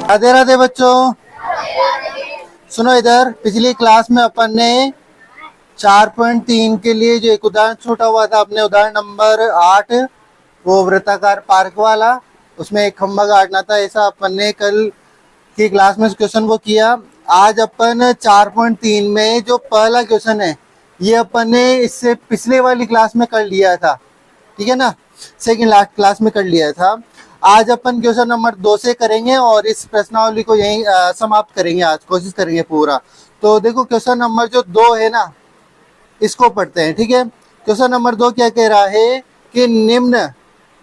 राधे राधे बच्चों, सुनो इधर। पिछली क्लास में अपन ने 4.3 के लिए जो एक उदाहरण छूटा हुआ था, अपने उदाहरण नंबर 8, वो वृत्ताकार पार्क वाला, उसमें एक खंभा गाड़ना था, ऐसा अपन ने कल की क्लास में इस क्वेश्चन को किया। आज अपन 4.3 में जो पहला क्वेश्चन है, ये अपन ने इससे पिछले वाली क्लास में कर लिया था, ठीक है ना, सेकेंड लास्ट क्लास में कर लिया था। आज अपन क्वेश्चन नंबर 2 से करेंगे और इस प्रश्नावली को यहीं समाप्त करेंगे, आज कोशिश करेंगे पूरा। तो देखो क्वेश्चन नंबर जो 2 है ना, इसको पढ़ते हैं, ठीक है। क्वेश्चन नंबर 2 क्या कह रहा है कि निम्न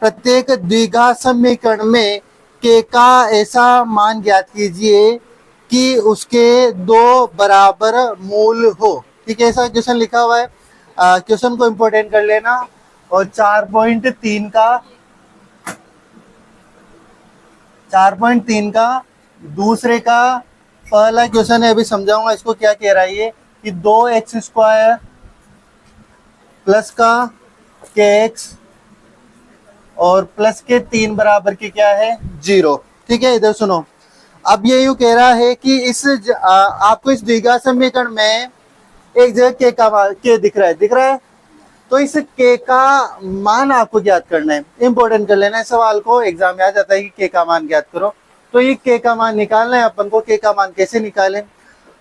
प्रत्येक द्विघात समीकरण में के का ऐसा मान ज्ञात कीजिए कि उसके 2 बराबर मूल हो, ठीक है। ऐसा क्वेश्चन लिखा हुआ है, क्वेश्चन को इंपोर्टेंट कर लेना। और 4.3 का दूसरे का पहला क्वेश्चन है, अभी समझाऊंगा इसको क्या कह रहा है ये, कि 2x² प्लस का kx और प्लस के 3 बराबर के क्या है 0, ठीक है। इधर सुनो, अब ये यूं कह रहा है कि आपको इस द्विघात समीकरण में एक जगह के दिख रहा है, तो इस के का मान आपको ज्ञात करना है। इंपॉर्टेंट कर लेना है सवाल को, एग्जाम में आ जाता है कि के का मान ज्ञात करो। तो ये के का मान निकालना है अपन को। के का मान कैसे निकालें?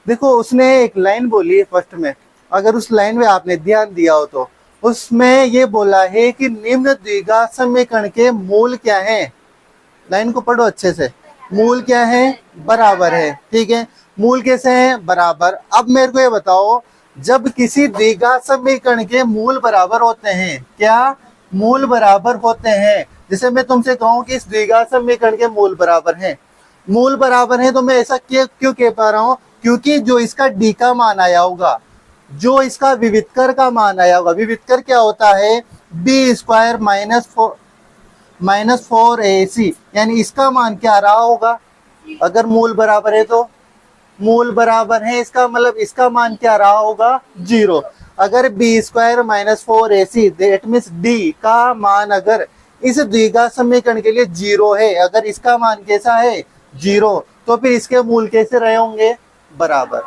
देखो, उसने एक लाइन बोली है फर्स्ट में, अगर उस लाइन में आपने ध्यान दिया हो तो उसमें ये बोला है कि निम्न द्विघात समीकरण के मूल क्या है। लाइन को पढ़ो अच्छे से। मूल क्या है? बराबर है, ठीक है। मूल कैसे है? बराबर। अब मेरे को ये बताओ, जब किसी द्विघात समीकरण के मूल बराबर होते हैं, क्या मूल बराबर होते हैं? जैसे मैं तुमसे कहूं कि इस द्विघात समीकरण के मूल बराबर हैं, मूल बराबर हैं, तो मैं ऐसा क्यों कह पा रहा हूं? क्योंकि जो इसका डी का मान आया होगा, जो इसका विवितकर का मान आया होगा, विवितकर क्या होता है? b² माइनस 4ac, यानी इसका मान क्या रहा होगा? अगर मूल बराबर है तो मूल बराबर है, इसका मतलब इसका मान क्या रहा होगा? 0। अगर b² minus 4ac, that means d का मान अगर इस द्विघात समीकरण के लिए 0 है, अगर इसका मान कैसा है? 0, तो फिर इसके मूल कैसे रहे होंगे? बराबर।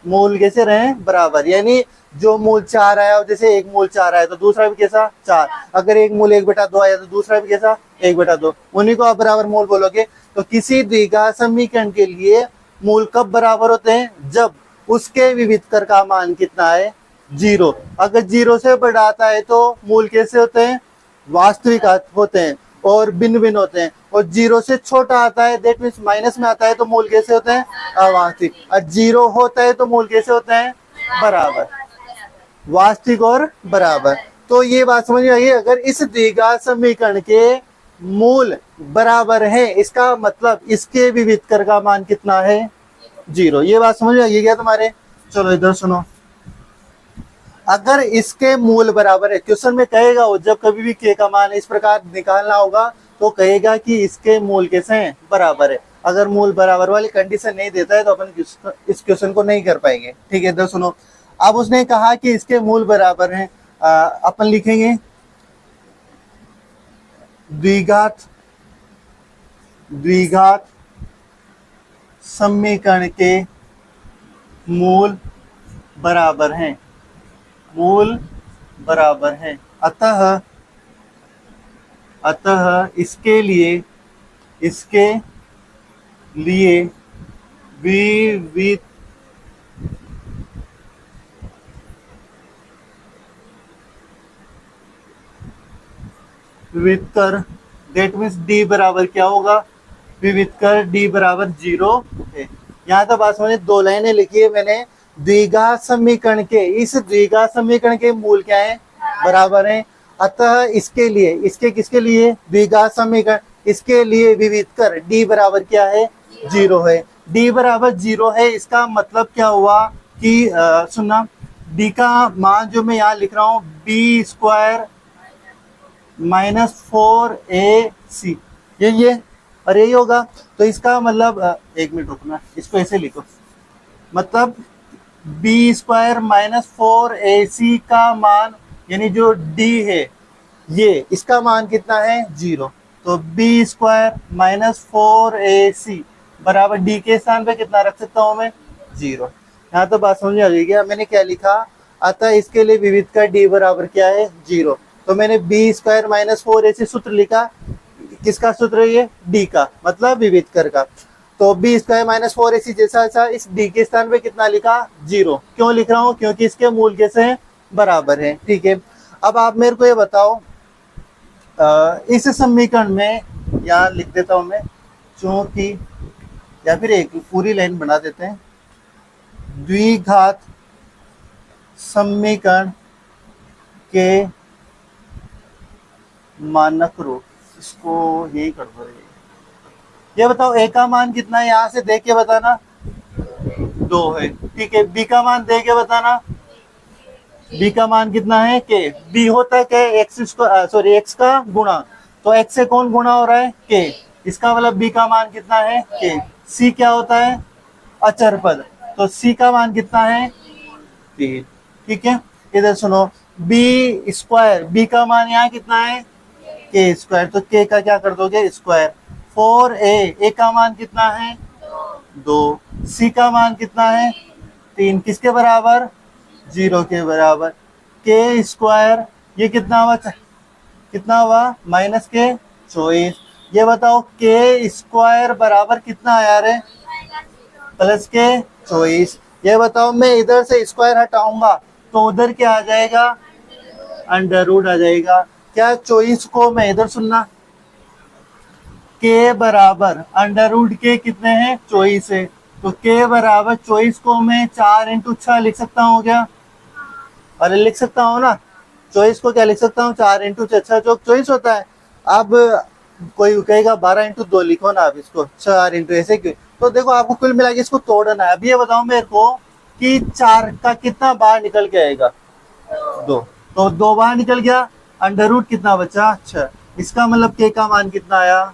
मूल कैसे रहे? बराबर। यानी जो मूल 4 आया, जैसे एक मूल 4 आया तो दूसरा भी कैसा? 4। अगर एक मूल 1/2 आया तो दूसरा भी कैसा? 1/2। उन्हीं को आप बराबर मूल बोलोगे। तो किसी द्विघात समीकरण के लिए मूल कब बराबर होते हैं? जब उसके विवितकर का मान कितना है? 0। अगर 0 से बड़ा आता है तो मूल कैसे होते हैं? वास्तविक होते हैं और भिन्न भिन्न होते हैं। और 0 से छोटा आता है, दैट मीन्स माइनस में आता है, तो मूल कैसे होते हैं? अवास्तविक। और 0 होता है तो मूल कैसे होते हैं? बराबर। वास्तविक और बराबर। तो ये बात समझ में आई। अगर इस द्विघात समीकरण के मूल बराबर है, इसका मतलब इसके विवितकर का मान कितना है? 0। ये बात समझ में आई क्या तुम्हारे? चलो इधर सुनो। अगर इसके मूल बराबर है, क्वेश्चन में कहेगा वो, जब कभी भी के का मान इस प्रकार निकालना होगा तो कहेगा कि इसके मूल कैसे हैं? बराबर है। अगर मूल बराबर वाली कंडीशन नहीं देता है तो अपन इस क्वेश्चन को नहीं कर पाएंगे, ठीक है। इधर सुनो, अब उसने कहा कि इसके मूल बराबर हैं, अपन लिखेंगे द्विघात समीकरण के मूल बराबर हैं, मूल बराबर हैं। अतः इसके लिए विवितकर, दैट मीन्स डी बराबर क्या होगा? विवितकर डी बराबर 0 है। यहाँ तो बात समझे, 2 लाइनें लिखी है मैंने। द्विघात समीकरण के, इस द्विघात समीकरण के मूल क्या है? बराबर हैं। अतः इसके लिए, इसके किसके लिए? द्विघात समीकरण, इसके लिए विवितकर डी बराबर क्या है? 0 है। डी बराबर 0 है, इसका मतलब क्या हुआ कि सुनना, डी का मान जो मैं यहाँ लिख रहा हूँ, b² माइनस 4ac, ये और यही होगा। तो इसका मतलब, एक मिनट रुकना, इसको ऐसे लिखो, मतलब b² माइनस 4ac का मान, यानी जो d है ये, इसका मान कितना है? 0। तो b² माइनस 4ac बराबर डी के स्थान पे कितना रख सकता हूँ मैं, 0। यहाँ तो बात समझ में आ गई क्या, मैंने क्या लिखा, अतः इसके लिए विविध का डी बराबर क्या है, 0। तो मैंने बी स्क्वायर माइनस 4ac सूत्र लिखा, किसका सूत्र है ये, डी का, मतलब विविध कर का। तो बी स्क्वायर माइनस 4ac जैसा इस डी के स्थान पे कितना लिखा, 0। क्यों लिख रहा हूँ, क्योंकि इसके मूल कैसे हैं, बराबर है, ठीक है। अब आप मेरे को ये बताओ, इस समीकरण में यहाँ लिख देता हूं मैं, चूंकि, या फिर एक पूरी लाइन बना देते हैं, द्विघात समीकरण के मानक रूप, इसको यही कर दो। ये बताओ ए का मान कितना है, यहां से देख के बताना, 2 है, ठीक है। बी का मान देख के बताना, बी का मान कितना है, के। बी होता है क्या, एक्स का गुणा, तो एक्स से कौन गुणा हो रहा है, के, इसका मतलब बी का मान कितना है, के। सी क्या होता है, अचर पद, तो सी का मान कितना है, 3, ठीक है। इधर सुनो, बी स्क्वायर, बी का मान यहाँ कितना है, के स्क्वायर, तो के का क्या कर दोगे, स्क्वायर। 4a, का मान कितना है, 2, सी का मान कितना है, 3, किसके बराबर, 0 के बराबर। के स्क्वायर ये कितना हुआ, कितना हुआ, माइनस के 24। ये बताओ के स्क्वायर बराबर कितना आया रे, प्लस के 24। ये बताओ मैं इधर से स्क्वायर हटाऊंगा तो उधर क्या आ जाएगा, अंडर रूट आ जाएगा। क्या 24 को मैं इधर सुनना, के बराबर अंडर रूट के कितने हैं, 24 है, तो के बराबर 24 को मैं 4 × 6 लिख सकता हूँ क्या, अरे लिख सकता हूँ ना। 24 को क्या लिख सकता हूँ, 4 × 6 जो 24 होता है। अब कोई कहेगा 12 × 2 लिखो ना, अब इसको 4 × ऐसे क्यों, तो देखो आपको कुल मिला के इसको तोड़ना है। अब ये बताओ मेरे को कि 4 का कितना बाहर निकल के आएगा, 2, तो 2 बाहर निकल गया, अंडर रूट कितना बचा, 6। इसका मतलब के का मान कितना आया,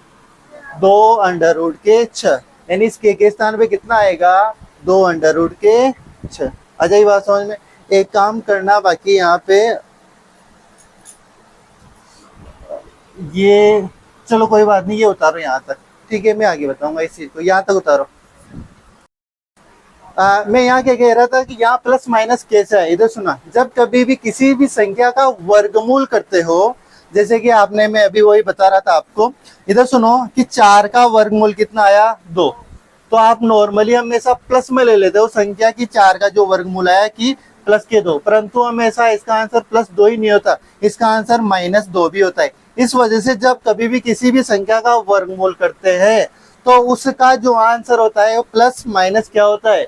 2 अंडर रूट के 6, यानी इस के स्थान पे कितना आएगा, 2 अंडर रूट के 6। आ जाए बात समझ में। एक काम करना बाकी यहाँ पे, ये चलो कोई बात नहीं, ये उतारो यहाँ तक, ठीक है, मैं आगे बताऊंगा इस चीज को, यहाँ तक उतारो। मैं यहाँ क्या कह रहा था कि यहाँ प्लस माइनस कैसा है, इधर सुना, जब कभी भी किसी भी संख्या का वर्गमूल करते हो, जैसे कि आपने, मैं अभी वही बता रहा था आपको, इधर सुनो कि 4 का वर्गमूल कितना आया, 2, तो आप नॉर्मली हमेशा प्लस में ले लेते हो संख्या की 4 का जो वर्गमूल आया कि प्लस के 2, परंतु हमेशा इसका आंसर +2 ही नहीं होता, इसका आंसर -2 भी होता है। इस वजह से जब कभी भी किसी भी संख्या का वर्गमूल करते हैं तो उसका जो आंसर होता है वो प्लस माइनस क्या होता है,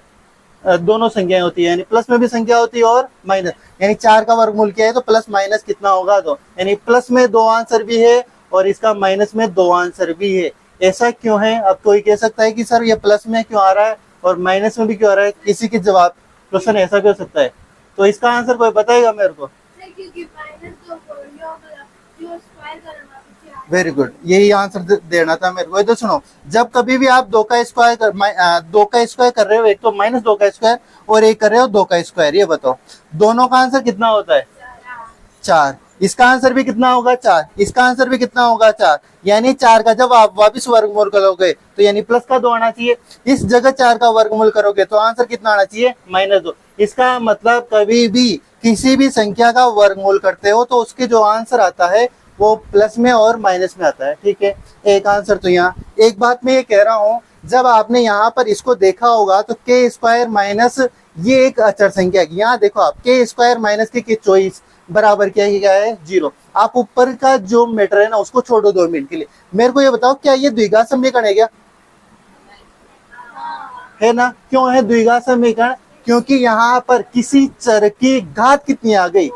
दोनों संख्याएं होती है, यानी प्लस में भी संख्या होती है और माइनस, यानी 4 का वर्गमूल क्या है तो प्लस माइनस कितना होगा, 2, यानी प्लस में 2 आंसर भी है और इसका माइनस में 2 आंसर भी है। ऐसा क्यों है, अब कोई कह सकता है कि सर ये प्लस में क्यों आ रहा है और माइनस में भी क्यों आ रहा है, किसी के जवाब क्वेश्चन ऐसा क्यों हो सकता है, तो इसका आंसर कोई बताएगा मेरे को। वेरी गुड, यही आंसर देना था मेरे को। तो सुनो, जब कभी भी आप 2 का स्क्वायर कर रहे हो, एक तो -2 का स्क्वायर और एक कर रहे हो 2 का स्क्वायर, ये बताओ दोनों का आंसर कितना होता है, 4। इसका आंसर भी कितना होगा, 4, इसका आंसर भी कितना होगा, 4, यानी 4 का जब आप वापिस वर्गमूल करोगे तो यानी प्लस का 2 आना चाहिए, इस जगह 4 का वर्गमूल करोगे तो आंसर कितना आना चाहिए, -2। इसका मतलब कभी भी किसी भी संख्या का वर्गमूल करते हो तो उसके जो आंसर आता है वो प्लस में और माइनस में आता है, ठीक है। एक आंसर तो यहाँ, एक बात मैं ये कह रहा हूँ, जब आपने यहाँ पर इसको देखा होगा तो के स्क्वायर माइनस, ये एक अचर संख्या है, यहाँ देखो आप के स्क्वायर माइनस के 24 बराबर क्या है, 0। आप ऊपर का जो मैटर है ना उसको छोड़ो 2 मिनट के लिए, मेरे को ये बताओ क्या ये द्विघात समीकरण है क्या, है ना। क्यों है द्विघात समीकरण, क्योंकि यहाँ पर किसी चर की घात कितनी आ गई,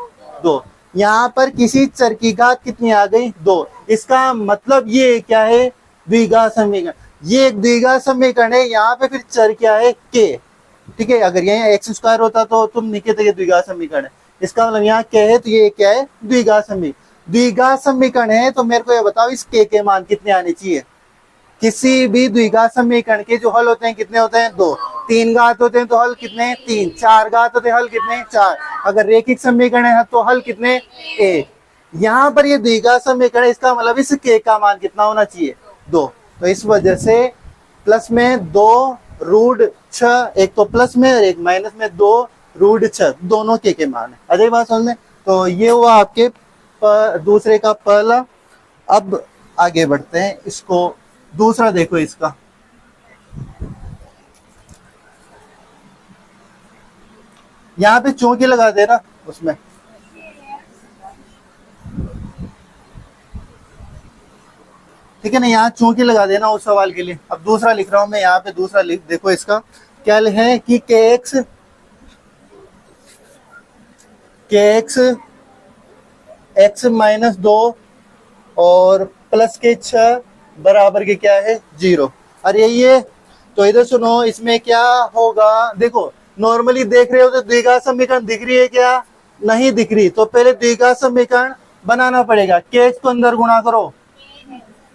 2, यहाँ पर किसी चर की घात कितनी आ गई, 2। इसका मतलब ये क्या है, द्विघात समीकरण, ये एक द्विघात समीकरण है। यहाँ पे फिर चर क्या है, के, ठीक है। अगर यहाँ x² होता तो तुम नहीं कहते द्विघात समीकरण है, इसका मतलब यहाँ क्या है, तो ये क्या है, द्विघात समीकरण। द्विघात समीकरण है तो मेरे को ये बताओ इस के मान कितने आने चाहिए। किसी भी द्विघात समीकरण के जो हल होते हैं कितने होते हैं, 2। 3 घात होते हैं तो हल कितने, 3। 4 घात होते हैं हल कितने, 4। अगर रेखिक समीकरण है तो हल कितने, 1। यहाँ पर ये द्विघात समीकरण, इसका मतलब इस के का मान कितना होना चाहिए, 2। तो इस वजह से प्लस में 2√6, एक तो प्लस में और एक माइनस में 2√6, दोनों के मान है। अरे बात समझ में। तो ये हुआ आपके दूसरे का पहला। अब आगे बढ़ते हैं, इसको दूसरा देखो इसका। यहाँ पे चौकी लगा देना उसमें, ठीक है ना, यहाँ चौकी लगा देना उस सवाल के लिए। अब दूसरा लिख रहा हूं मैं, यहाँ पे दूसरा लिख देखो इसका क्या है कि kx x माइनस 2 और प्लस के 6 बराबर के क्या है 0। अरे ये तो इधर सुनो, इसमें क्या होगा, देखो नॉर्मली देख रहे हो तो द्विघात समीकरण दिख रही है क्या, नहीं दिख रही। तो पहले द्विघात समीकरण बनाना पड़ेगा। kx को अंदर गुणा करो,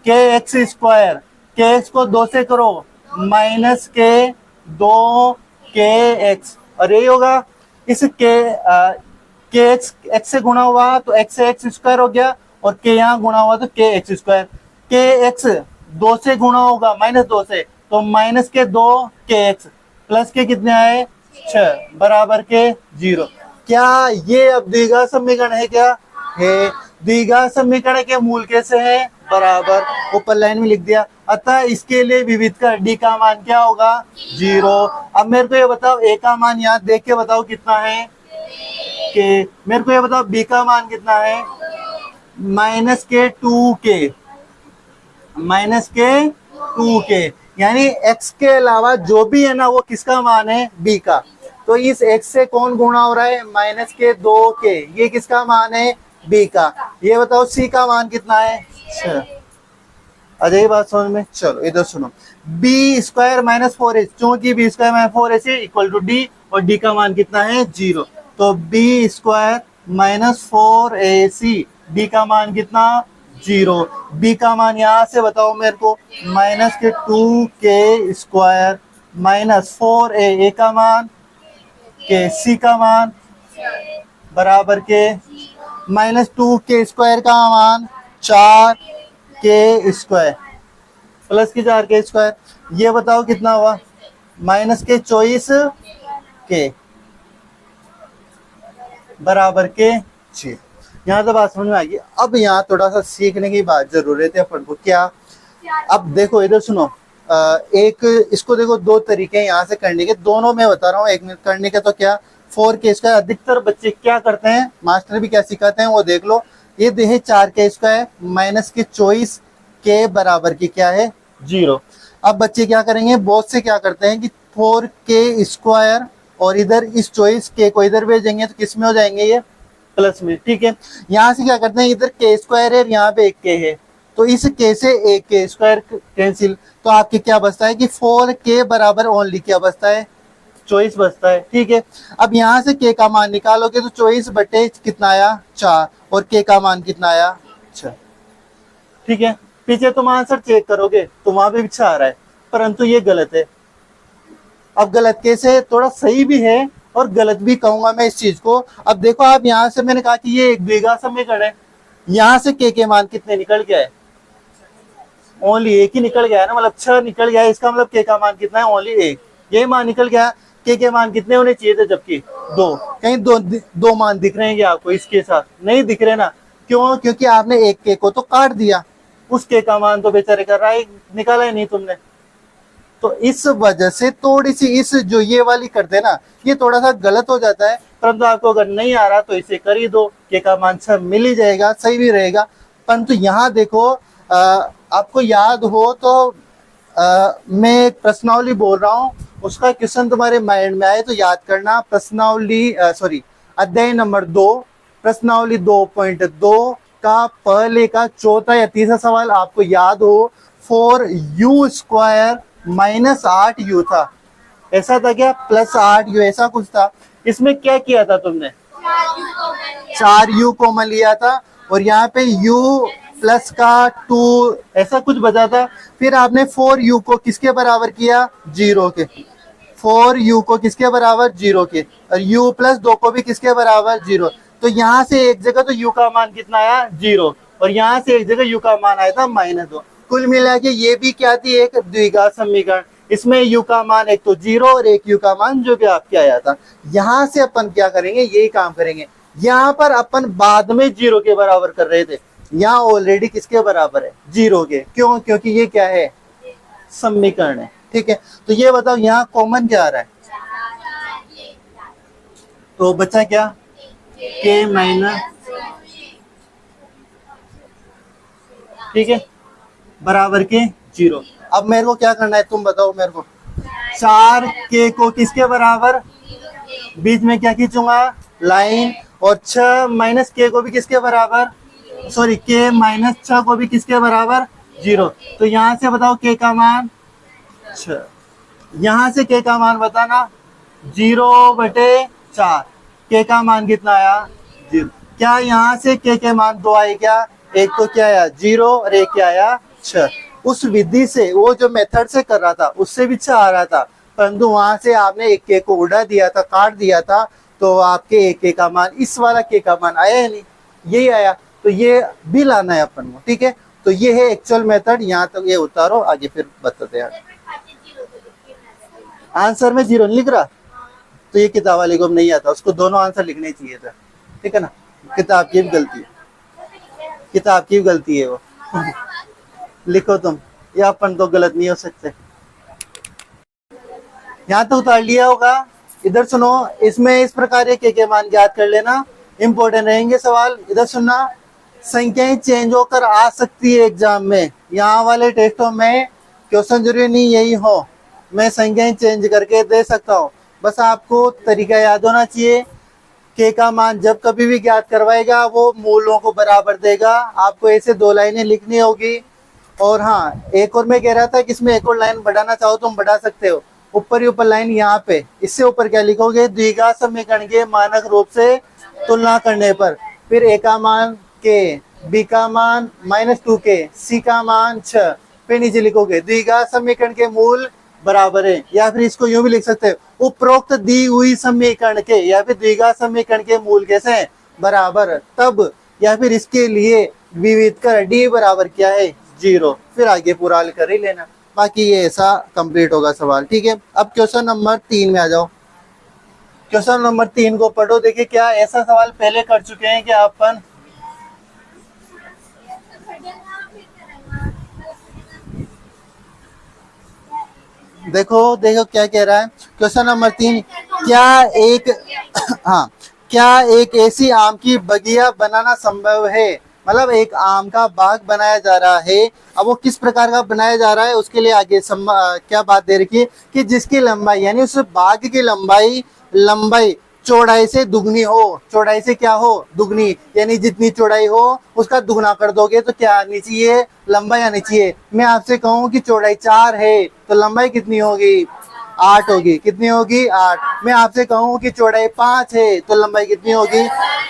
kx स्क्वायर, kx को 2 से करो, माइनस के 2kx, और ये होगा इस kx x से गुणा हुआ तो x से x स्क्वायर हो गया, और k यहाँ गुणा हुआ तो kx स्क्वायर। kx 2 से गुणा होगा माइनस 2 से, तो माइनस के 2kx प्लस के कितने आए 6 बराबर के 0। क्या ये अब द्विघात समीकरण है, क्या है द्विघात समीकरण के मूल कैसे है बराबर, ऊपर लाइन में लिख दिया। अतः इसके लिए विविध का डी का मान क्या होगा 0। अब मेरे को ये बताओ ए का मान यहाँ देख के बताओ कितना है, के मेरे को ये बताओ बी का मान कितना है माइनस के 2k, माइनस के 2k, यानी x के अलावा जो भी है ना वो किसका मान है b का। तो इस x से कौन गुणा हो रहा है माइनस के 2k, ये किसका मान है b का। ये बताओ c का मान कितना है 6। अच्छा ये बात समझ में। चलो इधर सुनो, बी स्क्वायर माइनस 4h, क्योंकि B square minus 4h equal to D, और डी का मान कितना है 0। तो B square minus 4ac, D का मान कितना 0। बी का मान यहाँ से बताओ मेरे को, माइनस के 2k स्क्वायर माइनस 4a, ए का मान के, सी का मान बराबर के माइनस 2k स्क्वायर का मान 4k स्क्वायर प्लस के 4k स्क्वायर, ये बताओ कितना हुआ माइनस के 24k बराबर के 6। यहाँ तो बात समझ में आएगी। अब यहाँ थोड़ा सा सीखने की बात जरूरत है अपन को। क्या, अब देखो इधर सुनो, एक इसको देखो, दो तरीके हैं यहाँ से करने के, दोनों मैं बता रहा हूँ। एक मिनट करने का तो क्या 4k स्क्वायर, अधिकतर बच्चे क्या करते हैं, मास्टर भी क्या सिखाते हैं वो देख लो। ये देखे 4k स्क्वायर माइनस के 24k बराबर की क्या है 0। अब बच्चे क्या करेंगे, बहुत से क्या करते हैं कि 4k स्क्वायर और इधर इस 24k को इधर भेजेंगे तो किस में हो जाएंगे ये प्लस में, ठीक है। यहाँ से क्या करते हैं, इधर k स्क्वायर है, यहाँ पे एक k है, तो इस k से एक k स्क्वायर कैंसिल, तो आपके क्या बचता है कि 4k बराबर ओनली क्या बचता है 24 बचता है, ठीक है। अब यहाँ से k का मान निकालोगे तो 24 बटे कितना आया 4, और k का मान कितना आया 6, ठीक है। पीछे तुम आंसर चेक करोगे तो वहां पे भी 6 आ रहा है, परंतु ये गलत है। अब गलत कैसे, थोड़ा सही भी है और गलत भी कहूंगा मैं इस चीज को। अब देखो आप यहाँ से मैंने कहा कि ये एक द्विघात समीकरण है, यहाँ से के मान कितने निकल गया है, ओनली एक ही निकल गया है ना, मतलब 6 निकल गया है, इसका मतलब के का मान कितना है ओनली 1, ये मान निकल गया। के मान कितने होने चाहिए थे, जबकि 2, कहीं दो मान दिख रहे हैं क्या आपको, इसके साथ नहीं दिख रहे ना, क्यों, क्योंकि आपने एक के को तो काट दिया, उस के का मान तो बेचारे का राय निकाला ही नहीं तुमने। तो इस वजह से थोड़ी सी इस जो ये वाली करते हैं ना, ये थोड़ा सा गलत हो जाता है। परंतु आपको अगर नहीं आ रहा तो इसे कर ही दो, के का मान 6 मिल ही जाएगा, सही भी रहेगा। परंतु यहाँ देखो आपको याद हो तो मैं एक प्रश्नावली बोल रहा हूँ, उसका क्वेश्चन तुम्हारे माइंड में आए तो याद करना। प्रश्नावली अध्याय नंबर 2 प्रश्नावली 2.2 का पहले का चौथा या तीसरा सवाल आपको याद हो, 4u स्क्वायर माइनस 8u था, ऐसा था क्या, प्लस 8u ऐसा कुछ था। इसमें क्या किया था तुमने, 4u कॉमन लिया था, और यहाँ पे u प्लस का 2 ऐसा कुछ बचा था। फिर आपने 4u को किसके बराबर किया 0 के, 4u को किसके बराबर 0 के, और u प्लस 2 को भी किसके बराबर 0। तो यहाँ से एक जगह तो u का मान कितना आया 0, और यहाँ से एक जगह u का मान आया था -2। कुल मिला के ये भी क्या थी, एक द्विघात समीकरण। इसमें u का मान एक तो 0 और एक u का मान जो भी आपके आया था। यहां से अपन क्या करेंगे, यही काम करेंगे। यहाँ पर अपन बाद में 0 के बराबर कर रहे थे, यहाँ ऑलरेडी किसके बराबर है, 0 के। क्यों, क्योंकि ये क्या है, समीकरण है। ठीक है, तो ये बताओ यहाँ कॉमन क्या आ रहा है, तो बच्चा क्या, k माइनस, ठीक है, बराबर के 0। अब मेरे को क्या करना है, तुम बताओ मेरे को। 4k को किसके बराबर, बीच में क्या खींचूंगा, लाइन, और 6 माइनस k को भी किसके बराबर, सॉरी k माइनस 6 को भी किसके बराबर, 0। तो यहाँ से बताओ k का मान 6, यहाँ से k का मान बताना 0/4। k का मान कितना आया, 0। क्या यहाँ से k के मान 2 आए क्या, एक तो क्या आया 0 और एक क्या आया 6। उस विधि से, वो जो मेथड से कर रहा था उससे भी 6 आ रहा था, परंतु वहां से आपने एक k को उड़ा दिया था, काट दिया था, तो आपके एक k का मान, इस वाला k का मान आया है नहीं, यही आया। तो ये भी लाना है अपन को। ठीक है, तो ये है एक्चुअल मेथड। यहाँ तक ये उतारो, आगे फिर बताते हैं। आंसर में 0 नहीं लिख रहा, तो ये किताब वाले को नहीं आता, उसको दोनों आंसर लिखने चाहिए था। ठीक है ना, किताब की भी गलती है, किताब की भी गलती है वो लिखो तुम, या अपन तो गलत नहीं हो सकते। यहाँ तो उतार लिया होगा। इधर सुनो, इसमें इस प्रकार के मान ज्ञात कर लेना, इंपॉर्टेंट रहेंगे सवाल। इधर सुनना, संख्याएं चेंज होकर आ सकती है एग्जाम में। यहाँ वाले टेस्टों में क्वेश्चन जरूरी नहीं यही हो, मैं संख्याएं चेंज करके दे सकता हूँ। बस आपको तरीका याद होना चाहिए। k का मान जब कभी भी ज्ञात करवाएगा वो मूलों को बराबर देगा। आपको ऐसे 2 लाइनें लिखनी होगी। और हाँ, एक और मैं कह रहा था कि इसमें एक और लाइन बढ़ाना चाहो तुम बढ़ा सकते हो, ऊपर ही ऊपर लाइन यहाँ पे। इससे ऊपर क्या लिखोगे, द्विघात समीकरण के मानक रूप से तुलना करने पर, फिर a का मान k, b का मान -2k, c का मान 6, फिर नीचे लिखोगे द्विघात समीकरण के मूल बराबर है। या फिर इसको यूं भी लिख सकते हो, उपरोक्त दी हुई समीकरण के या फिर द्विघात समीकरण के मूल कैसे हैं, बराबर, तब या फिर इसके लिए विविध कर d बराबर क्या है, 0। फिर आगे पूरा हल कर ही लेना, बाकी ये ऐसा कंप्लीट होगा सवाल। ठीक है, अब क्वेश्चन नंबर 3 में आ जाओ। क्वेश्चन नंबर 3 को पढ़ो। देखिए, क्या ऐसा सवाल पहले कर चुके हैं क्या अपन, देखो देखो क्या कह रहा है क्वेश्चन नंबर 3। क्या एक हाँ, क्या एक ऐसी आम की बगिया बनाना संभव है, मतलब एक आम का बाग बनाया जा रहा है। अब वो किस प्रकार का बनाया जा रहा है, उसके लिए आगे क्या बात दे रखी है कि जिसकी लंबाई, यानी उस बाग की लंबाई चौड़ाई से दुगनी हो। चौड़ाई से क्या हो, दुगनी, यानी जितनी चौड़ाई हो उसका दुगना कर दोगे तो क्या आनी चाहिए, लंबाई आनी चाहिए। मैं आपसे कहूँ कि चौड़ाई 4 है तो लंबाई कितनी होगी, 8 होगी। कितनी होगी, 8। मैं आपसे कहूँ कि चौड़ाई 5 है तो लंबाई कितनी होगी,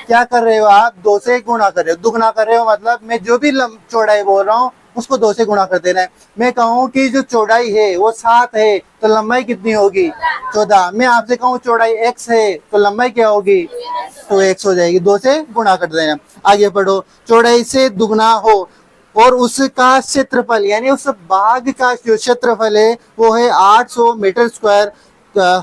क्या कर रहे हो आप, 2 से गुणा कर रहे हो, दुगना कर रहे हो। मतलब मैं जो भी चौड़ाई बोल रहा हूँ उसको 2 से गुणा कर देना है। मैं कहूँ कि जो चौड़ाई है वो 7 है तो लंबाई कितनी होगी, 14। मैं आपसे कहूँ चौड़ाई x है तो लंबाई क्या होगी, तो x हो जाएगी, 2 से गुणा कर देना। आगे पढ़ो, चौड़ाई से दुगना हो और उसका क्षेत्रफल, यानी उस बाग का जो क्षेत्रफल है वो है 800 मीटर स्क्वायर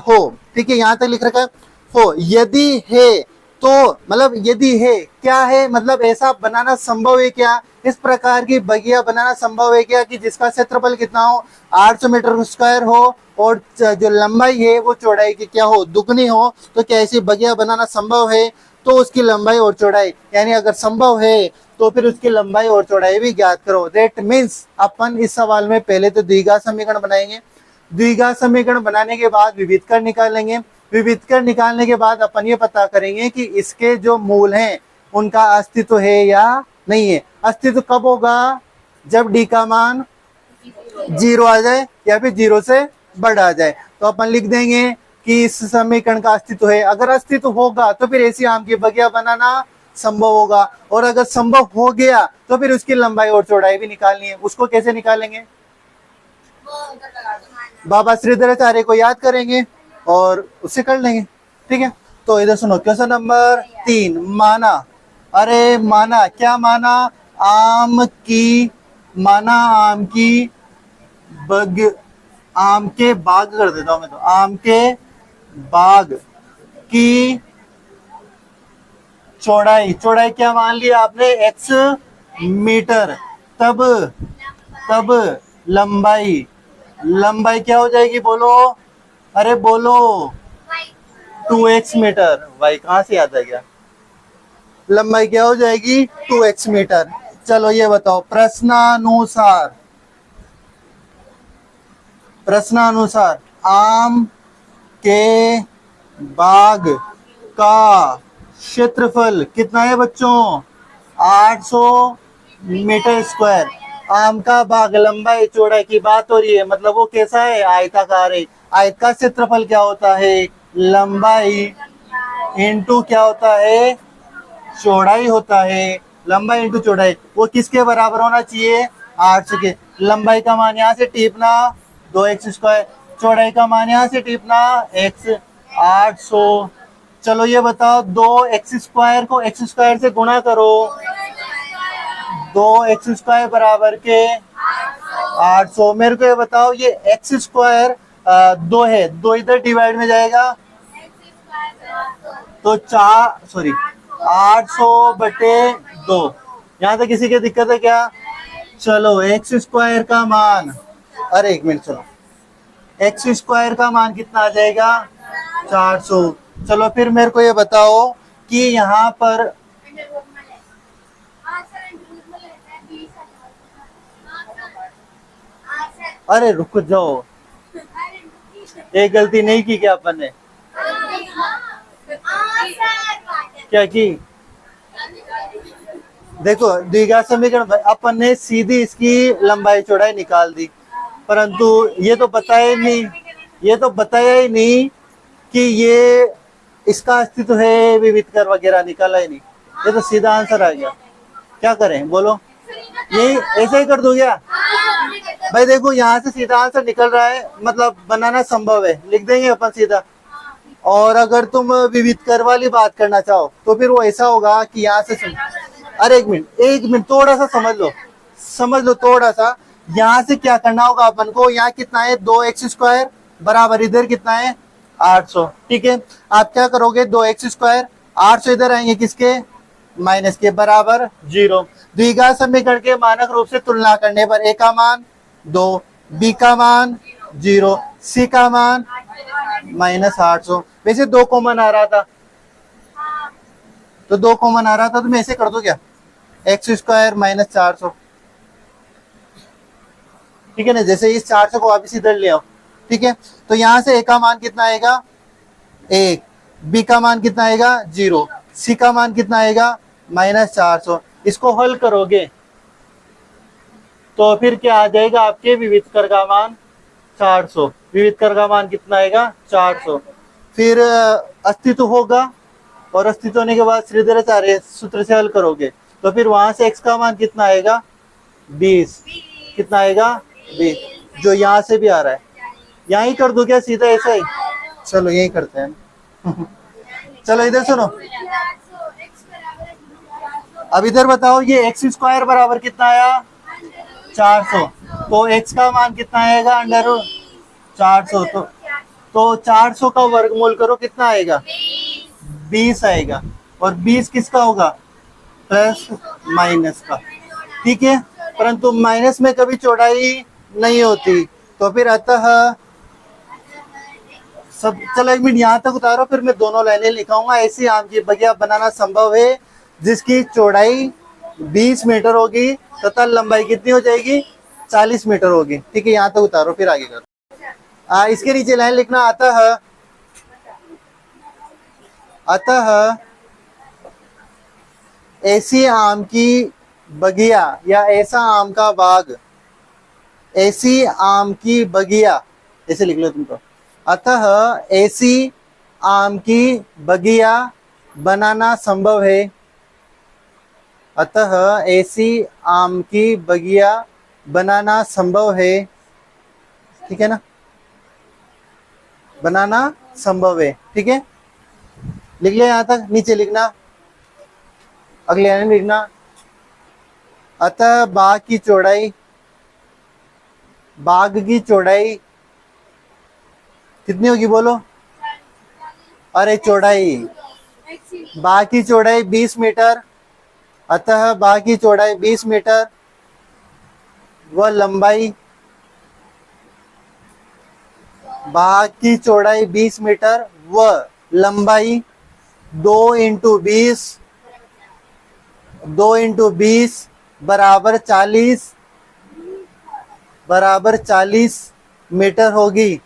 हो। ठीक है, यहाँ तक लिख रखा है हो। यदि है तो, मतलब यदि है क्या है, मतलब ऐसा बनाना संभव है क्या, इस प्रकार की बगिया बनाना संभव है क्या कि जिसका क्षेत्रफल कितना हो, 800 मीटर स्क्वायर हो और जो लंबाई है वो चौड़ाई की क्या हो, दुगनी हो। तो क्या ऐसी बगिया बनाना संभव है, तो उसकी लंबाई और चौड़ाई, यानी अगर संभव है तो फिर उसकी लंबाई और चौड़ाई भी ज्ञात करो। दैट मीन्स अपन इस सवाल में पहले तो द्विघात समीकरण बनाएंगे, द्विघात समीकरण बनाने के बाद विविध कर निकालेंगे, विविध कर निकालने के बाद अपन ये पता करेंगे कि इसके जो मूल हैं उनका अस्तित्व है या नहीं है। अस्तित्व कब होगा, जब डी का मान 0 आ जाए या फिर 0 से बड़ा आ जाए। तो अपन लिख देंगे कि इस समीकरण का अस्तित्व है। अगर अस्तित्व होगा तो फिर ऐसी आम की बगिया बनाना संभव होगा, और अगर संभव हो गया तो फिर उसकी लंबाई और चौड़ाई भी निकालनी है। उसको कैसे निकालेंगे, बाबा श्रीधराचार्य को याद करेंगे और उससे कर लेंगे। ठीक है, तो इधर सुनो क्वेश्चन नंबर 3। माना, अरे माना क्या माना, आम की माना आम के बाग कर देता हूं मैं, तो आम के बाग की चौड़ाई, चौड़ाई क्या मान लिया आपने, x मीटर। तब तब लंबाई, लंबाई क्या हो जाएगी बोलो, अरे बोलो, 2x मीटर। y कहां से आता है क्या, लंबाई क्या हो जाएगी 2x मीटर। चलो ये बताओ, प्रश्नानुसार, प्रश्नानुसार आम के बाग का क्षेत्रफल कितना है बच्चों, 800 मीटर स्क्वायर। आम का बाग, लंबाई चौड़ाई की बात हो रही है, मतलब वो कैसा है, आयताकार है। आयत का क्षेत्रफल क्या होता है, लंबाई इंटू क्या होता है, चौड़ाई होता है। लंबाई इंटू चौड़ाई, वो किसके बराबर होना चाहिए, 800 के। लंबाई का मान यहाँ से टीपना 2x स्क्वायर, चौड़ाई का मान यहाँ से टीपना x, 800। चलो ये बताओ, 2x स्क्वायर को x स्क्वायर से गुणा करो, 2x स्क्वायर बराबर के 800। मेरे को ये बताओ, ये x स्क्वायर 2 है, 2 इधर डिवाइड में जाएगा तो 800/2। यहाँ तक किसी की दिक्कत है क्या, चलो x स्क्वायर का मान, अरे एक मिनट, चलो x स्क्वायर का मान कितना आ जाएगा, 400। चलो फिर मेरे को ये बताओ कि यहाँ पर, अरे रुक जाओ, एक गलती नहीं की क्या अपन ने, क्या की, देखो द्विघात समीकरण अपन ने सीधी इसकी लंबाई चौड़ाई निकाल दी, परंतु ये तो बताया नहीं, ये तो बताया ही नहीं कि ये इसका अस्तित्व है, विविध कर वगैरह निकाला ही नहीं, ये तो सीधा आंसर आ गया। क्या करें बोलो, यही ऐसे ही कर दो क्या, भाई देखो यहाँ से सीधा आंसर निकल रहा है, मतलब बनाना संभव है, लिख देंगे अपन सीधा। और अगर तुम विविध कर वाली बात करना चाहो तो फिर वो ऐसा होगा कि यहाँ से अरे एक मिनट थोड़ा सा समझ लो थोड़ा सा। यहाँ से क्या करना होगा अपन को, यहाँ कितना है 2x स्क्वायर बराबर इधर कितना है 800, ठीक है। आप क्या करोगे, 2x स्क्वायर 800 इधर आएंगे किसके, माइनस के, बराबर 0। द्विघात समीकरण के मानक रूप से तुलना करने पर a का मान 2, b का मान 0, c का मान -800। वैसे 2 कॉमन आ रहा था, तो 2 कॉमन आ रहा था तो मैं ऐसे कर दो क्या, x स्क्वायर -400, ठीक है ना। जैसे इस 400 को वापिस इधर ले आओ, ठीक है। तो यहाँ से a का मान कितना आएगा 1, b का मान कितना आएगा 0, c का मान कितना आएगा -400। इसको हल करोगे तो फिर क्या आ जाएगा, आपके विविध कर का मान 400, विविध कर का मान कितना आएगा 400। फिर अस्तित्व होगा, और अस्तित्व होने के बाद श्रीधराचार्य सूत्र से हल करोगे तो फिर वहां से x का मान कितना आएगा 20, कितना आएगा 20, जो यहाँ से भी आ रहा है। यहाँ ही कर दो क्या सीधा, ऐसा ही, चलो यही करते हैं। चलो इधर सुनो, अब इधर बताओ, ये x स्क्वायर बराबर कितना आया 400, तो x का मान कितना आएगा अंडर 400, तो 400 का वर्गमूल करो, कितना आएगा 20 आएगा। और 20 किसका होगा, प्लस माइनस का, ठीक है। परंतु माइनस में कभी चौड़ाई नहीं होती, तो फिर अतः सब, चलो एक मिनट यहाँ तक उतारो, फिर मैं दोनों लाइनें लिखाऊंगा। ऐसी आम की बगिया बनाना संभव है जिसकी चौड़ाई 20 मीटर होगी तथा लंबाई कितनी हो जाएगी 40 मीटर होगी, ठीक है। यहाँ तक उतारो, फिर आगे करो। इसके नीचे लाइन लिखना, अतः ऐसी आम की बगिया या ऐसा आम का बाग, ऐसी आम की बगिया, ऐसे लिख लो तुमको, अतः ऐसी आम की बगिया बनाना संभव है, अतः ऐसी आम की बगिया बनाना संभव है, ठीक है ना, बनाना संभव है, ठीक है। लिख लिया यहाँ तक, नीचे लिखना, अगले लाइन लिखना, अतः बाग की चौड़ाई बाग की चौड़ाई कितनी होगी बोलो? अरे चौड़ाई, बाग की चौड़ाई 20 मीटर, अतः बाग की चौड़ाई 20 मीटर व लंबाई, बाग की चौड़ाई 20 मीटर व लंबाई 2 × 20, 2 × 20 बराबर 40 मीटर होगी।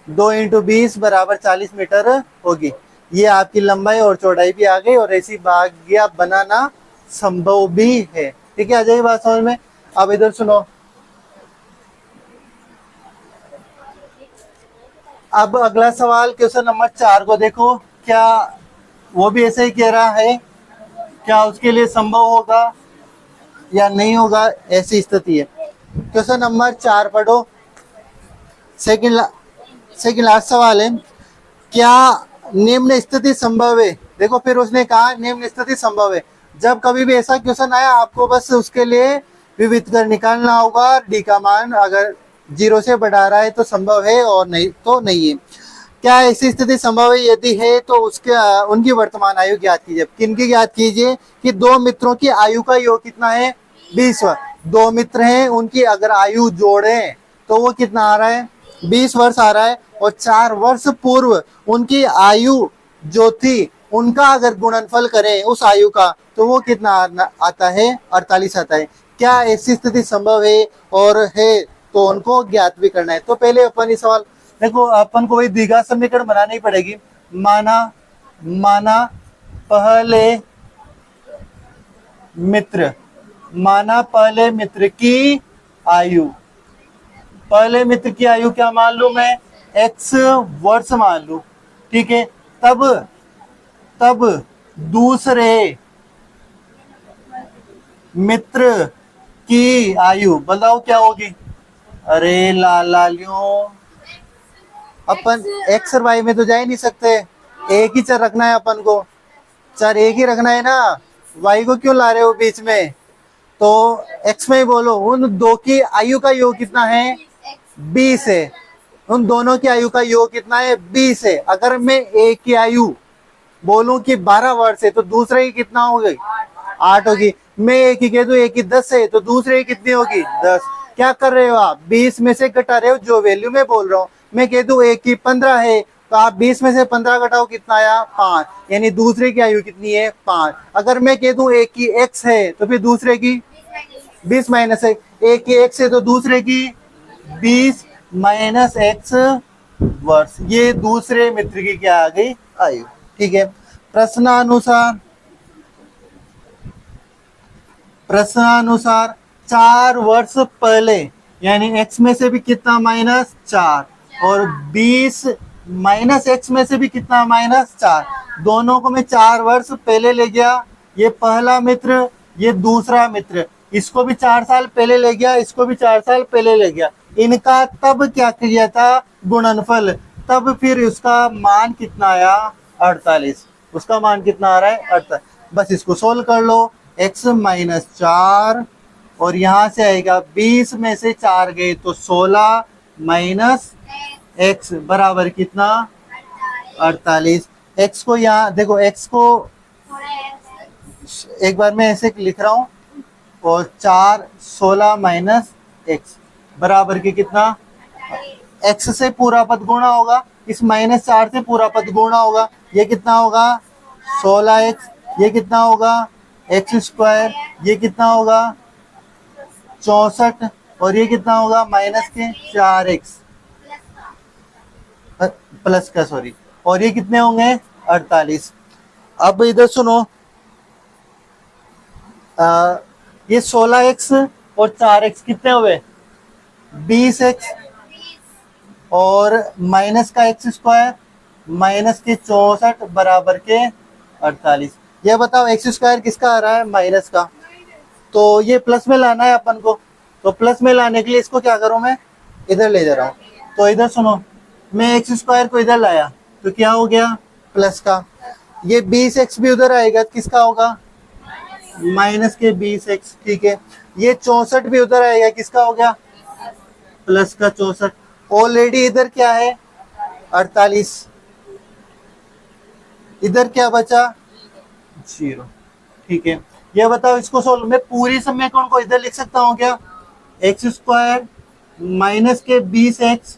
2 × 20 बराबर 40 मीटर होगी। ये आपकी लंबाई और चौड़ाई भी आ गई और ऐसी बागिया बनाना संभव भी है। ठीक है, आ जाएगी बात समझ में। अब इधर सुनो, अब अगला सवाल क्वेश्चन नंबर 4 को देखो। क्या वो भी ऐसे ही कह रहा है, क्या उसके लिए संभव होगा या नहीं होगा, ऐसी स्थिति है। क्वेश्चन नंबर 4 पढ़ो, सेकंड लास्ट सवाल है। क्या निम्न स्थिति संभव है? देखो फिर उसने कहा निम्न स्थिति संभव है। जब कभी भी ऐसा क्वेश्चन आया आपको बस उसके लिए विविध कर निकालना होगा। डी का मान अगर 0 से बढ़ा रहा है तो संभव है और नहीं तो नहीं है। क्या ऐसी स्थिति संभव है? यदि है तो उसके उनकी वर्तमान आयु ज्ञात कीजिए। किनकी ज्ञात कीजिए? कि दो मित्रों की आयु का योग कितना है? 20। दो मित्र हैं, उनकी अगर आयु जोड़े तो वो कितना आ रहा है? 20 वर्ष आ रहा है। और 4 वर्ष पूर्व उनकी आयु जो थी उनका अगर गुणनफल करें उस आयु का तो वो कितना आता है? 48 आता है। क्या ऐसी स्थिति संभव है? और है तो उनको ज्ञात भी करना है। तो पहले अपन इस सवाल देखो, अपन को वही द्विघात समीकरण बनानी पड़ेगी। माना पहले मित्र की आयु, पहले मित्र की आयु क्या मान लू मैं? x वर्ष मान लू। ठीक है, तब दूसरे मित्र की आयु बताओ क्या होगी? अरे लालियों, अपन x और y में तो जा ही नहीं सकते, एक ही चर रखना है अपन को। चर एक ही रखना है ना, y को क्यों ला रहे हो बीच में? तो x में ही बोलो। उन दो की आयु का योग कितना है? 20 है। उन दोनों की आयु का योग कितना है? 20 है। अगर मैं एक की आयु बोलूं कि 12 वर्ष है तो दूसरे की कितना होगी? 8 होगी। मैं एक ही कह दूं एक की 10 है तो दूसरे की कितनी होगी? 10। क्या कर रहे हो आप? 20 में से घटा रहे हो जो वैल्यू में बोल रहा हूँ। मैं कह दूं एक की 15 है तो आप 20 में से 15 घटाओ, कितना आया? 5। यानी दूसरे की आयु कितनी है? 5। अगर मैं कह दूं एक की x है तो फिर दूसरे की 20 माइनस है। एक की x है तो दूसरे की 20 माइनस x वर्ष। ये दूसरे मित्र की क्या आ गई? आयु। ठीक है, प्रश्नानुसार 4 वर्ष पहले, यानी x में से भी कितना? -4 और 20 माइनस x में से भी कितना? -4। दोनों को मैं 4 वर्ष पहले ले गया। ये पहला मित्र, ये दूसरा मित्र, इसको भी 4 साल पहले ले गया, इसको भी 4 साल पहले ले गया। इनका तब क्या किया था? गुणनफल। तब फिर उसका मान कितना आया? 48। उसका मान कितना आ रहा है? 48। बस इसको सोल्व कर लो। x -4 और यहाँ से आएगा 20 में से 4 गए तो 16 माइनस x बराबर कितना? 48। x को यहाँ देखो, x को एक बार मैं ऐसे लिख रहा हूँ और 4 16 माइनस x बराबर के कितना? x से पूरा पद गुणा होगा, इस -4 से पूरा पद गुणा होगा। ये कितना होगा? 16x। ये कितना होगा? x²। ये कितना होगा? 64। और ये कितना होगा? माइनस के 4x प्लस का, सॉरी। और ये कितने होंगे? 48। अब इधर सुनो, ये 16x और 4x कितने हुए? 20x और माइनस का x² माइनस के 64 बराबर के 48। ये बताओ x² किसका आ रहा है? माइनस का। तो ये प्लस में लाना है अपन को। तो प्लस में लाने के लिए इसको क्या करूं? मैं इधर ले जा रहा हूँ। तो इधर सुनो, मैं x² को इधर लाया तो क्या हो गया? प्लस का। ये 20x भी उधर आएगा, किसका होगा? माइनस के 20x। ठीक है, ये 64 भी उधर आएगा, किसका हो गया? प्लस का 64, ऑलरेडी इधर क्या है 48, इधर क्या बचा 0। ठीक है, ये बताओ इसको सोल्व, मैं पूरी समीकरण को इधर लिख सकता हूँ क्या, एक्स स्क्वायर माइनस के 20x,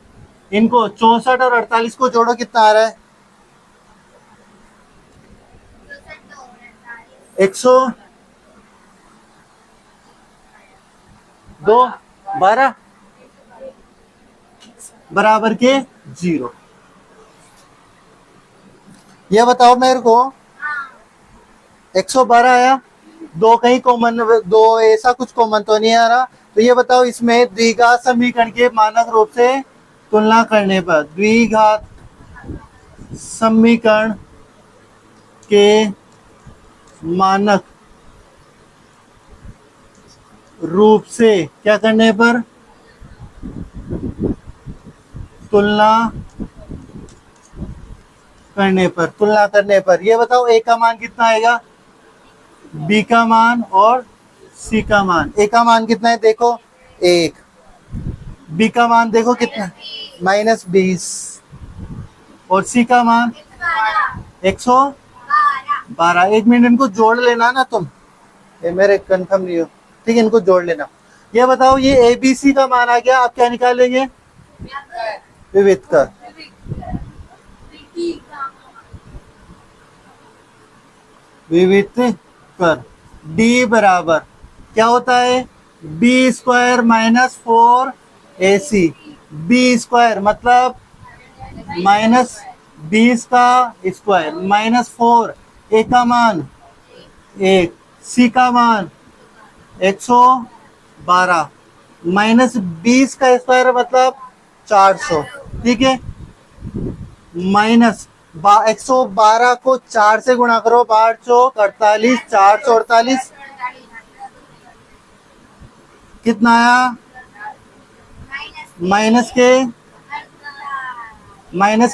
इनको 64 और 48 को जोड़ो, कितना आ रहा है 102 12 बराबर के 0। ये बताओ मेरे को 112 आया, दो कहीं कॉमन, दो ऐसा कुछ कॉमन तो नहीं आ रहा, तो ये बताओ इसमें द्विघात समीकरण के मानक रूप से तुलना करने पर, द्विघात समीकरण के मानक रूप से क्या करने पर, तुलना करने पर ये बताओ ए का मान कितना आएगा, बी का मान और सी का मान। ए का मान कितना है देखो 1, बी का मान देखो कितना -20 और सी का मान 112। 1 मिनट इनको जोड़ लेना ना तुम, ये मेरे कंफर्म नहीं हो, ठीक है, इनको जोड़ लेना। ये बताओ ये ए बी सी का मान आ गया, आप क्या निकालेंगे, विविध कर, विविध कर। डी बराबर क्या होता है, B square minus 4ac, B square मतलब -20 का स्क्वायर -4, ए का मान 1, सी का मान 112, -20 का स्क्वायर मतलब 400, ठीक है, माइनस 112 को 4 से गुणा करो, 8 चौक 48, 448, कितना आया, माइनस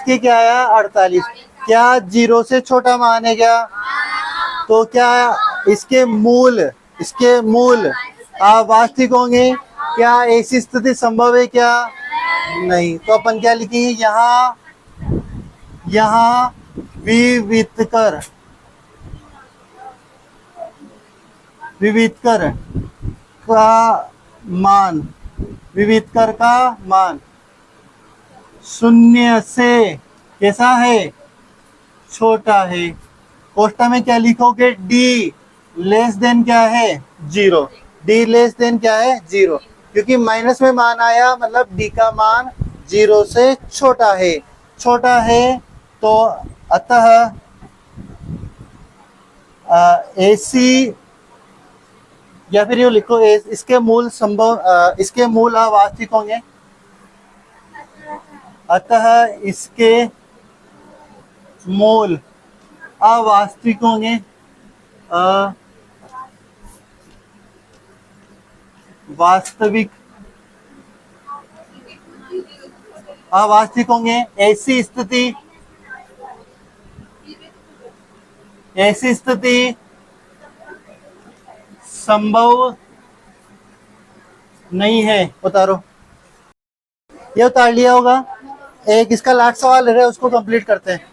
के क्या आया 48। क्या 0 से छोटा मान है क्या, तो क्या इसके मूल अवास्तविक होंगे, क्या ऐसी स्थिति संभव है क्या, नहीं, तो अपन क्या लिखेंगे यहाँ विविध कर का मान 0 से कैसा है, छोटा है। कोष्ठक में क्या लिखोगे, डी लेस देन क्या है 0, डी लेस देन क्या है 0, क्योंकि माइनस में मान आया मतलब डी का मान 0 से छोटा है, तो अतः एसी, या फिर ये लिखो इसके मूल अवास्तविक होंगे, अतः इसके मूल अवास्तविक होंगे, अवास्तविक होंगे। ऐसी स्थिति संभव नहीं है, उतारो, ये उतार लिया होगा। एक इसका लास्ट सवाल है, उसको कंप्लीट करते हैं।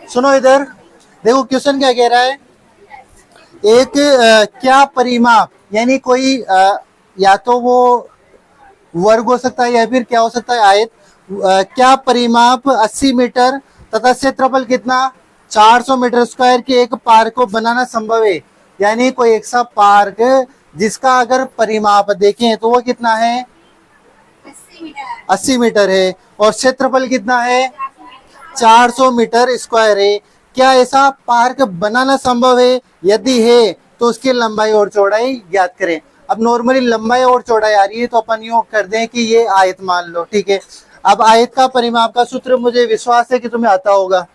सुनो इधर देखो, क्वेश्चन क्या कह रहा है, एक क्या परिमाप, यानी कोई या तो वो वर्ग हो सकता है या फिर क्या हो सकता है आयत, क्या परिमाप 80 मीटर तथा क्षेत्रफल कितना 400 मीटर स्क्वायर के एक पार्क को बनाना संभव है। यानी कोई एक सा पार्क जिसका अगर परिमाप देखें तो वो कितना है 80 मीटर है, और क्षेत्रफल कितना है 400 मीटर स्क्वायर है। क्या ऐसा पार्क बनाना संभव है, यदि है तो उसकी लंबाई और चौड़ाई ज्ञात करें। अब नॉर्मली लंबाई और चौड़ाई आ रही है तो अपन यूं कर दें कि ये आयत मान लो, ठीक है। अब आयत का परिमाप का सूत्र मुझे विश्वास है कि तुम्हें आता होगा,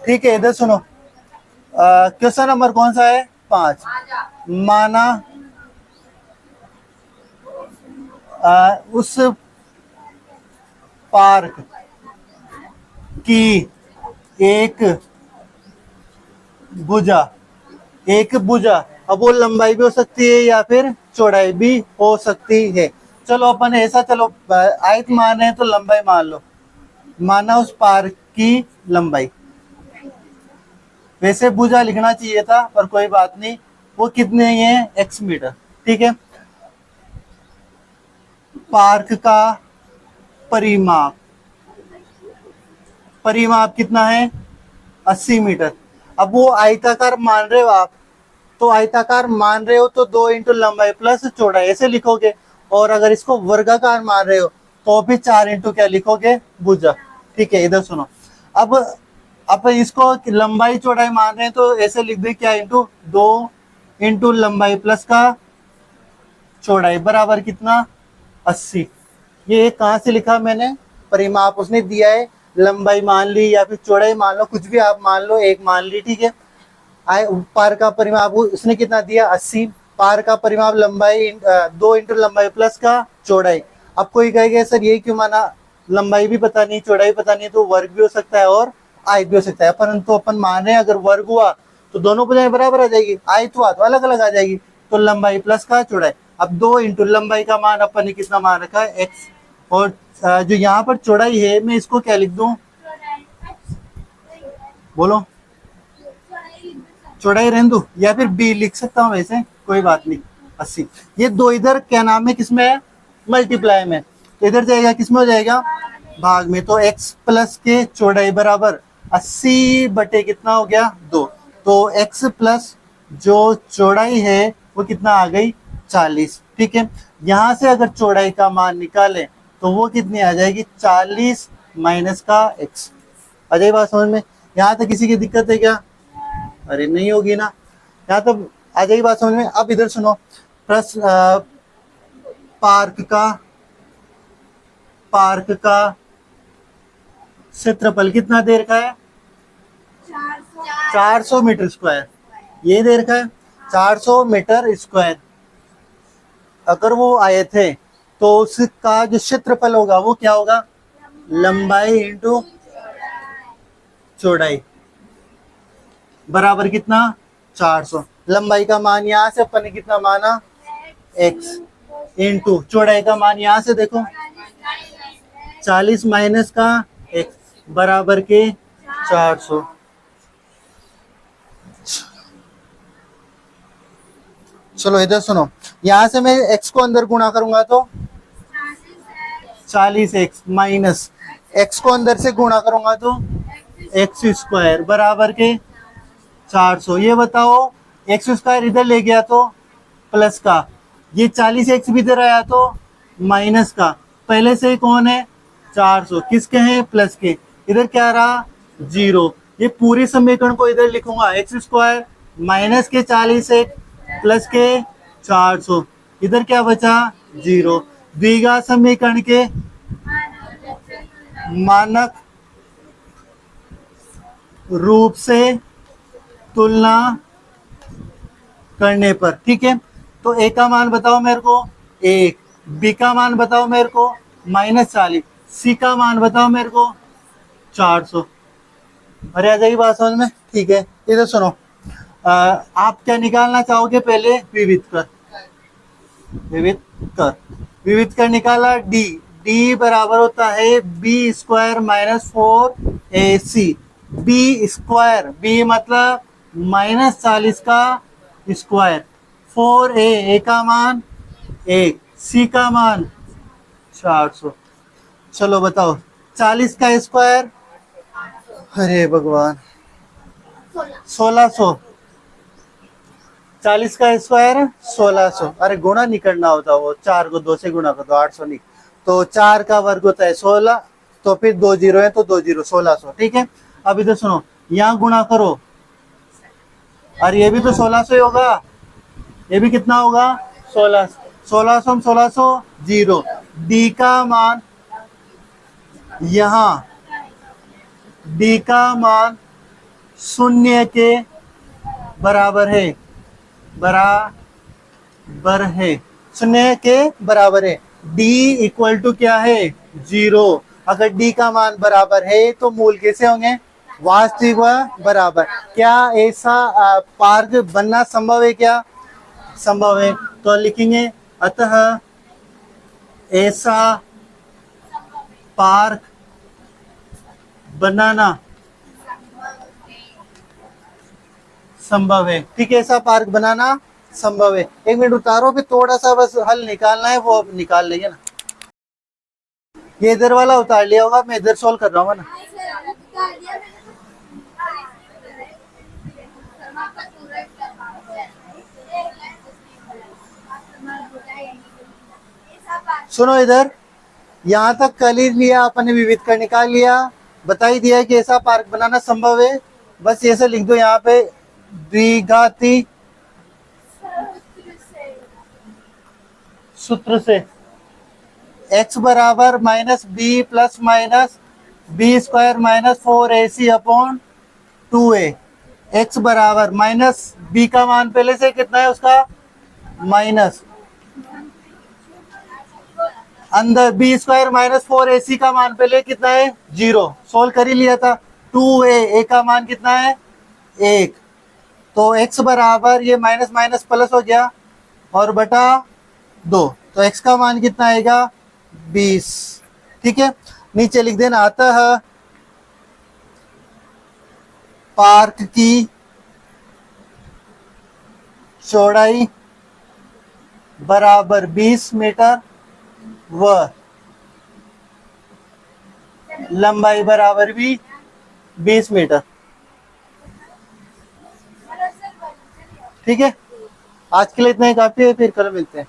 ठीक है। इधर सुनो, क्वेश्चन नंबर कौन सा है 5, माना उस पार्क की एक भुजा, एक भुजा, अब वो लंबाई भी हो सकती है या फिर चौड़ाई भी हो सकती है। चलो अपन ऐसा, चलो आयत मान रहे हैं तो लंबाई मान लो, माना उस पार्क की लंबाई, वैसे भुजा लिखना चाहिए था पर कोई बात नहीं, वो कितने है x मीटर, ठीक है। पार्क का परिमाप, परिमाप कितना है 80 मीटर। अब वो आयताकार मान रहे हो आप, तो आयताकार मान रहे हो तो 2 इंटू लंबाई प्लस चौड़ाई ऐसे लिखोगे, और अगर इसको वर्गाकार मान रहे हो तो भी 4 इंटू क्या लिखोगे भुजा, ठीक है। इधर सुनो, अब इसको लंबाई चौड़ाई मान रहे हैं तो ऐसे लिख दे क्या, इंटू 2 इंटू लंबाई प्लस का चौड़ाई बराबर कितना 80। ये कहाँ से लिखा मैंने, परिमाप उसने दिया है, लंबाई मान ली या फिर चौड़ाई मान लो, कुछ भी आप मान लो, एक मान ली, ठीक है। पार का परिमाप उसने कितना दिया 80, पार का परिमाप लंबाई 2 इंटू लंबाई प्लस का चौड़ाई। अब कोई कहेगा सर ये क्यों माना, लंबाई भी पता नहीं चौड़ाई पता नहीं, तो वर्ग भी हो सकता है और आयत भी हो सकता है, परंतु अपन मान रहे हैं अगर वर्ग हुआ तो दोनों भुजाएं बराबर आ जाएगी, आयत हुआ तो अलग अलग आ जाएगी, तो लंबाई प्लस का चौड़ाई। अब 2 इंटू लंबाई का मान अपन ने कितना मान रखा है x, और जो यहाँ पर चौड़ाई है मैं इसको क्या लिख दूं, बोलो चौड़ाई रहने दो या फिर b लिख सकता हूँ, वैसे कोई बात नहीं 80। ये दो इधर क्या नाम है, किसमें है मल्टीप्लाई में, तो इधर जाएगा किसमें हो जाएगा भाग में, तो x प्लस के चौड़ाई बराबर 80 बटे कितना हो गया 2, तो x प्लस जो चौड़ाई है वो कितना आ गई 40, ठीक है। यहाँ से अगर चौड़ाई का मान निकालें तो वो कितनी आ जाएगी 40 माइनस का x। आ जाएगी बात समझ में, यहाँ तक किसी की दिक्कत है क्या, अरे नहीं होगी ना, यहाँ तक आ जाएगी बात समझ में। अब इधर सुनो, प्रश्न पार्क का क्षेत्रफल कितना दे रखा है 400 मीटर स्क्वायर, ये दे रखा है 400 मीटर स्क्वायर। अगर वो आए थे तो उसका जो क्षेत्रफल होगा वो क्या होगा, लंबाई इंटू चौड़ाई बराबर कितना 400। लंबाई का मान यहाँ से अपन ने कितना माना x, इंटू चौड़ाई का मान यहाँ से देखो 40 माइनस का x बराबर के 400। चलो इधर सुनो, यहाँ से मैं x को अंदर गुणा करूंगा तो 40x माइनस x को अंदर से गुणा करूंगा तो x स्क्वायर बराबर के 400। ये बताओ x स्क्वायर इधर ले गया तो प्लस का, ये 40x भी इधर आया तो माइनस का, पहले से ही कौन है 400, किसके हैं प्लस के, इधर क्या रहा 0। ये पूरी समीकरण को इधर लिखूंगा x स्क्वायर माइनस के 40x प्लस के 400, इधर क्या बचा 0। द्विघात समीकरण के मानक रूप से तुलना करने पर, ठीक है। तो a का मान बताओ मेरे को 1, b का मान बताओ मेरे को -40, c का मान बताओ मेरे को 400। अरे आ जाएगी बात समझ में, ठीक है। इधर सुनो, आप क्या निकालना चाहोगे पहले, विविध कर, विविध कर निकाला d बराबर होता है b square minus 4ac, b square, b मतलब -40 का स्क्वायर, 4a का मान 1, c का मान 400। चलो बताओ 40 का स्क्वायर, अरे भगवान 1600, 40 का स्क्वायर 1600, अरे गुणा नहीं करना होता, वो 4 को 2 से गुणा कर दो 800 नहीं, तो 4 का वर्ग होता है 16, तो फिर 2 जीरो है तो 2 जीरो 1600, ठीक है। अब इधर सुनो, यहाँ गुणा करो, अरे ये भी तो 1600 ही होगा, ये भी कितना होगा 1600 0। डी का मान, यहाँ डी का मान 0 के बराबर है, 0 के बराबर है, डी इक्वल टू क्या है 0। अगर डी का मान बराबर है तो मूल कैसे होंगे वास्तविक व बराबर। क्या ऐसा पार्क बनना संभव है क्या संभव है। तो लिखेंगे अतः ऐसा पार्क बनाना संभव है। ठीक है ऐसा पार्क बनाना संभव है। एक मिनट उतारो फिर थोड़ा सा बस हल निकालना है वो निकाल लेंगे ना। ये इधर वाला उतार लिया होगा मैं इधर सोल्व कर रहा हूँ ना। सुनो इधर यहाँ तक कर ही लिया अपन ने विविध का निकाल लिया बता ही दिया कि ऐसा पार्क बनाना संभव है। बस ऐसे लिख दो यहाँ पे द्विघाती सूत्र से x बराबर minus B plus minus B square minus 4ac upon 2a। x बराबर माइनस b का मान पहले से कितना है उसका माइनस अंदर बी स्क्वायर माइनस 4ac का मान पहले कितना है 0 सोल्व कर ही लिया था। 2a का मान कितना है 1। तो x बराबर ये माइनस माइनस प्लस हो गया और बटा 2 तो x का मान कितना आएगा 20। ठीक है नीचे लिख देना अतः पार्क की चौड़ाई बराबर 20 मीटर व लंबाई बराबर भी 20 मीटर। ठीक है आज के लिए इतना ही काफी है फिर कल मिलते हैं।